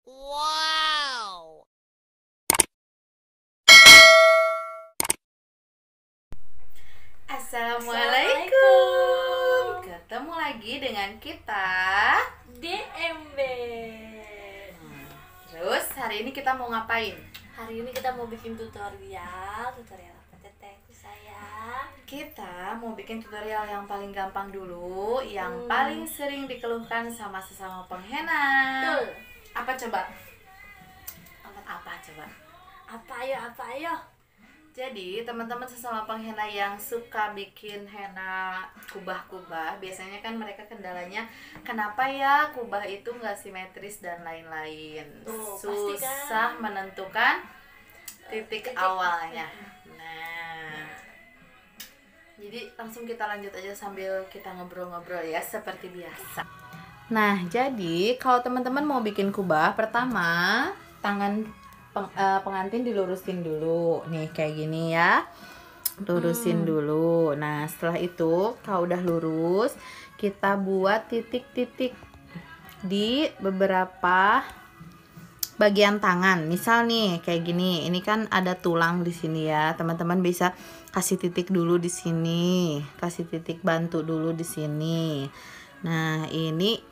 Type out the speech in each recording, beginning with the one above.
Wow. Assalamualaikum. Ketemu lagi dengan kita DMB. Terus hari ini kita mau ngapain? Hari ini kita mau bikin tutorial apa tetehku sayang? Kita mau bikin tutorial yang paling gampang dulu, yang paling sering dikeluhkan sama sesama penghenna. Betul. Apa coba? Apa coba? Apa ayo? Jadi teman-teman sesama penghenna yang suka bikin henna kubah-kubah, biasanya kan mereka kendalanya kenapa ya kubah itu nggak simetris dan lain-lain. Tuh, Susah pastikan. menentukan titik awalnya. Nah, jadi langsung kita lanjut aja sambil kita ngobrol-ngobrol ya seperti biasa. Nah, jadi kalau teman-teman mau bikin kubah, pertama tangan pengantin dilurusin dulu nih kayak gini ya, lurusin dulu. Nah setelah itu kalau udah lurus, kita buat titik-titik di beberapa bagian tangan. Misal nih kayak gini, ini kan ada tulang di sini ya, teman-teman bisa kasih titik dulu di sini, kasih titik bantu dulu di sini. Nah ini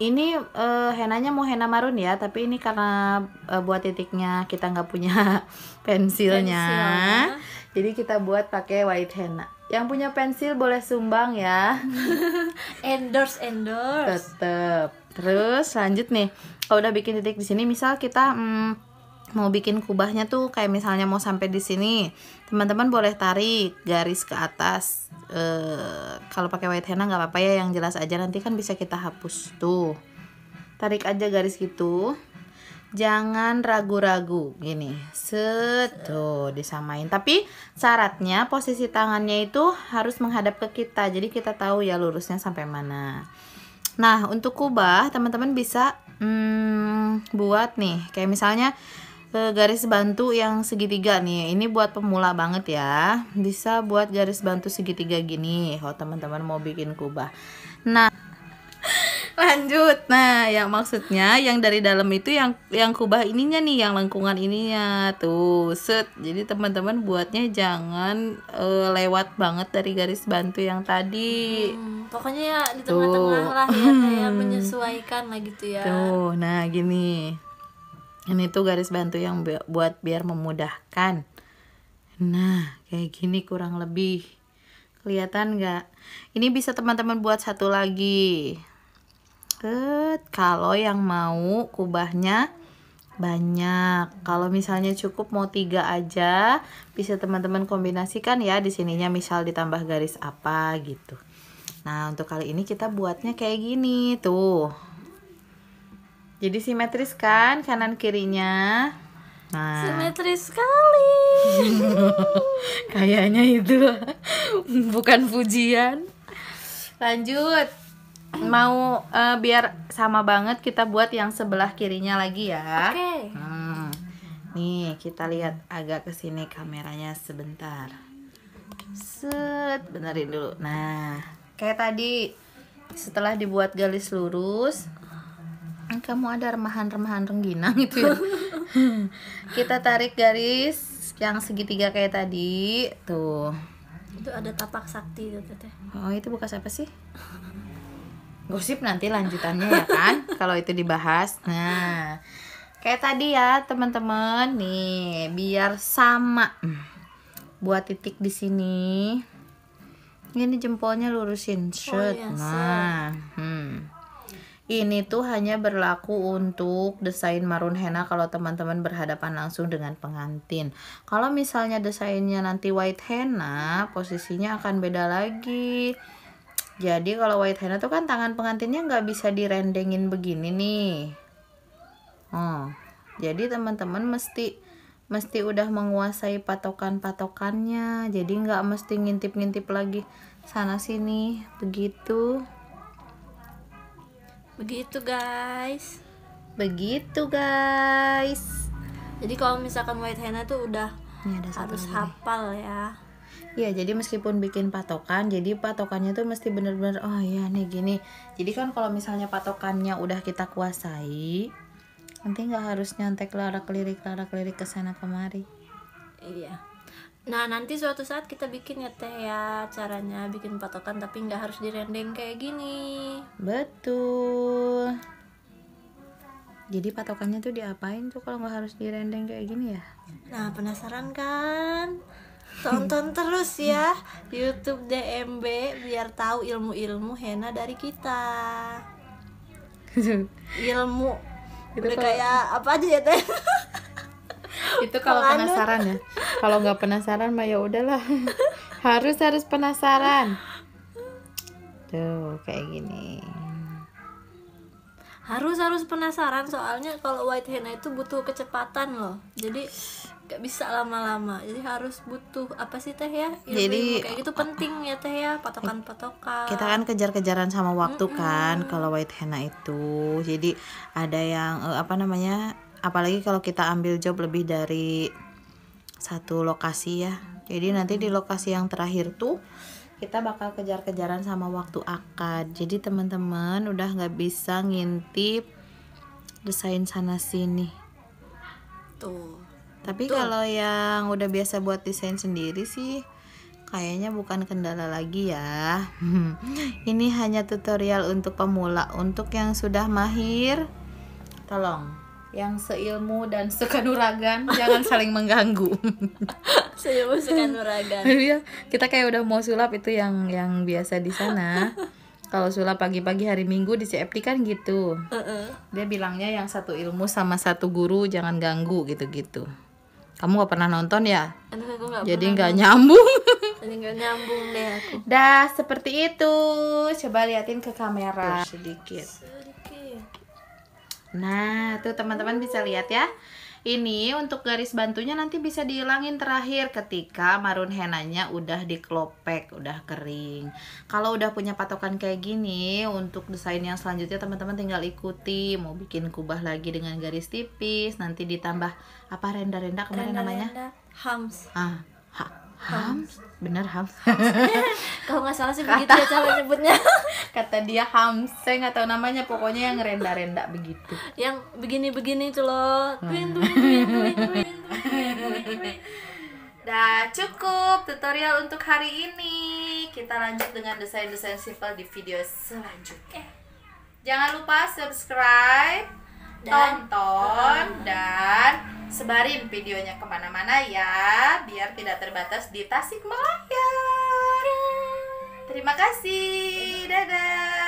henanya mau henna marun ya, tapi ini karena buat titiknya kita nggak punya pensilnya, jadi kita buat pakai white henna. Yang punya pensil boleh sumbang ya. Endorse. Tetep. Terus lanjut nih, kalau udah bikin titik di sini, misal kita mau bikin kubahnya tuh kayak misalnya mau sampai di sini, teman-teman boleh tarik garis ke atas. Kalau pakai white henna nggak apa-apa ya, yang jelas aja, nanti kan bisa kita hapus tuh. Tarik aja garis gitu, jangan ragu-ragu gini, set tuh disamain. Tapi syaratnya posisi tangannya itu harus menghadap ke kita, jadi kita tahu ya lurusnya sampai mana. Nah untuk kubah teman-teman bisa buat nih kayak misalnya garis bantu yang segitiga nih, ini buat pemula banget ya, bisa buat garis bantu segitiga gini kalau teman-teman mau bikin kubah. Nah lanjut, nah yang maksudnya yang dari dalam itu yang kubah ininya nih, yang lengkungan ininya tuh set. Jadi teman-teman buatnya jangan lewat banget dari garis bantu yang tadi. Pokoknya ya di tengah-tengah lah ya, kayak menyesuaikan lah gitu ya. Tuh, nah gini. Ini tuh garis bantu yang buat biar memudahkan. Nah, kayak gini kurang lebih. Kelihatan nggak? Ini bisa teman-teman buat satu lagi. Kalau yang mau kubahnya banyak, kalau misalnya cukup mau 3 aja, bisa teman-teman kombinasikan ya di sininya, misal ditambah garis apa gitu. Nah, untuk kali ini kita buatnya kayak gini tuh. Jadi simetris kan kanan kirinya. Nah, Simetris sekali. kayaknya itu bukan pujian. Lanjut. Mau biar sama banget, kita buat yang sebelah kirinya lagi ya. Oke. Nih kita lihat agak kesini kameranya sebentar. Set, benerin dulu. Nah kayak tadi, setelah dibuat garis lurus, kamu ada remahan-remahan rengginang gitu ya. Kita tarik garis yang segitiga kayak tadi tuh. Itu ada tapak sakti tuh teteh. Oh itu bekas apa sih? Gosip nanti lanjutannya ya kan, kalau itu dibahas. Nah kayak tadi ya teman-teman, nih biar sama. Buat titik di sini. Ini jempolnya lurusin, set. iya, Nah, ini tuh hanya berlaku untuk desain marun henna kalau teman-teman berhadapan langsung dengan pengantin. Kalau misalnya desainnya nanti white henna, posisinya akan beda lagi. Jadi kalau white henna tuh kan tangan pengantinnya nggak bisa direndengin begini nih. Jadi teman-teman mesti udah menguasai patokan-patokannya, jadi nggak mesti ngintip-ngintip lagi sana sini begitu guys. Jadi kalau misalkan white henna tuh udah Ini ada satu harus lagi nih. hafal ya. Ya jadi meskipun bikin patokan, jadi patokannya tuh mesti bener-bener oh ya nih gini. Jadi kan kalau misalnya patokannya udah kita kuasai, Nanti nggak harus nyontek larak lirik ke sana kemari. Iya. Nah nanti suatu saat kita bikin ya teh ya, caranya bikin patokan tapi nggak harus direndeng kayak gini. Betul. Jadi patokannya tuh diapain tuh kalau nggak harus direndeng kayak gini ya? Nah penasaran kan? Tonton terus ya YouTube DMB biar tahu ilmu-ilmu henna dari kita. Ilmu Itu udah kalau- kayak apa aja ya teh? Itu kalau Penganut. penasaran ya. Kalau nggak penasaran mah ya udahlah. harus penasaran. Tuh kayak gini. Harus penasaran soalnya kalau white henna itu butuh kecepatan loh. Jadi gak bisa lama-lama. Jadi harus butuh apa sih teh ya? Ilmu-ilmu Jadi- kayak gitu penting ya teh ya, patokan-patokan. Kita kan kejar-kejaran sama waktu kan kalau white henna itu. Jadi ada yang apa namanya? Apalagi kalau kita ambil job lebih dari satu lokasi ya. Jadi nanti di lokasi yang terakhir tuh kita bakal kejar-kejaran sama waktu akad. Jadi teman-teman udah nggak bisa ngintip desain sana sini. Tuh. Tapi kalau yang udah biasa buat desain sendiri sih kayaknya bukan kendala lagi ya. Ini hanya tutorial untuk pemula. Untuk yang sudah mahir, tolong yang seilmu dan sekanuragan jangan saling mengganggu. Saya musuhkan nuragan. Iya, kita kayak udah mau sulap itu yang biasa di sana. Kalau sulap pagi-pagi hari Minggu di CFD kan gitu. Dia bilangnya yang satu ilmu sama satu guru jangan ganggu gitu-gitu. Kamu gak pernah nonton ya? Aduh aku nggak Jadi pernah. nggak nyambung. Jadi nggak nyambung deh aku. Dah seperti itu. Coba liatin ke kamera sedikit. Sedikit. Nah, tuh teman-teman bisa lihat ya. Ini untuk garis bantunya nanti bisa dihilangin terakhir ketika marun henanya udah dikelopek, udah kering. Kalau udah punya patokan kayak gini, untuk desain yang selanjutnya teman-teman tinggal ikuti. Mau bikin kubah lagi dengan garis tipis, nanti ditambah apa renda-renda kemarin namanya? Renda-renda hams. Hams, bener hams. Kalau nggak salah sih begitu ya cara nyebutnya. Kata dia hams, saya nggak tahu namanya, pokoknya yang renda-renda begitu. Yang begini-begini itu loh. Twin. Dah cukup tutorial untuk hari ini. Kita lanjut dengan desain-desain simpel di video selanjutnya. Jangan lupa subscribe, tonton, dan sebarin videonya kemana-mana ya, biar tidak terbatas di Tasikmalaya. Terima kasih, dadah.